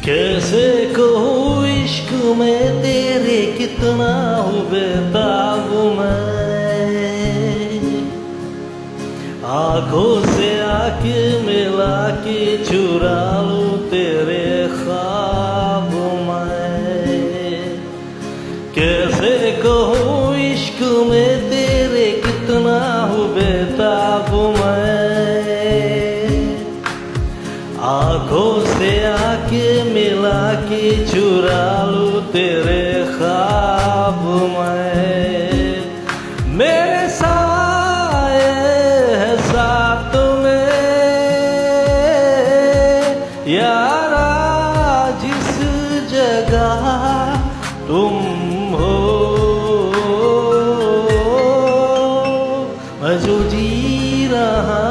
कैसे कहूँ इश्क में तेरे कितना हूँ बेताब मैं, आंखों से आके मिला के चुरा लूं तेरे ख्वाब मैं। कैसे कहूँ इश्क में तेरे कितना हूँ बेताब मैं, आंखों से आके मिला के चुरा लूं तेरे ख्वाब मैं। मेरे साए है साथ में यारा जिस जगह तुम हो, मैं जो जी रहा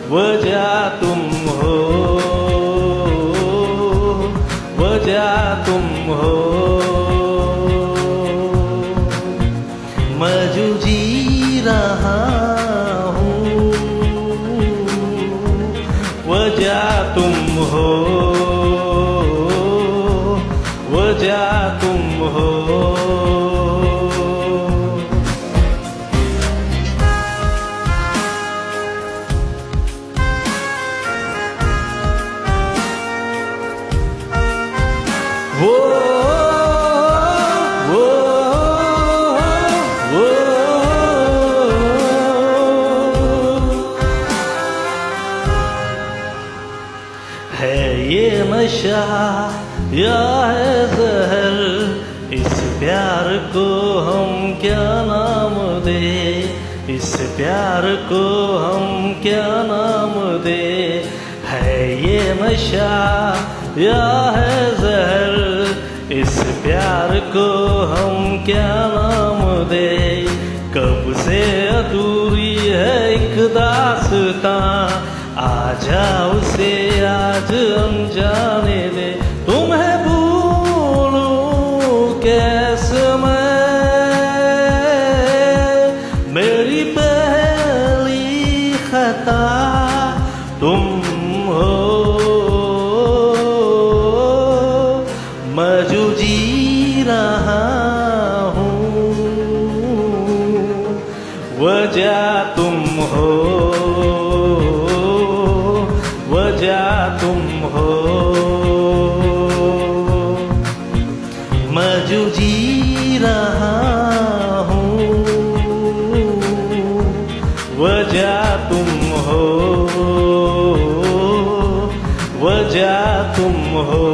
वजह तुम हो, वजह तुम हो। मैं जो जी रहा हूँ वजह तुम हो, वजह तुम हो। वो वो वो है ये नशा या है जहर, इस प्यार को हम क्या नाम दे, इस प्यार को हम क्या नाम दे। है ये नशा या है जहर, इस प्यार को हम क्या नाम दे। कब से अधूरी है एक दास्तां, आजा उसे आज अनजाने दे। तुम्हें भूलूं कैसे मैं, मेरी पहली खता तुम हो। मैं जो जी रहा हूँ वजह तुम हो, वजह तुम हो। मैं जो जी रहा हूँ वजह तुम हो, वजह तुम हो।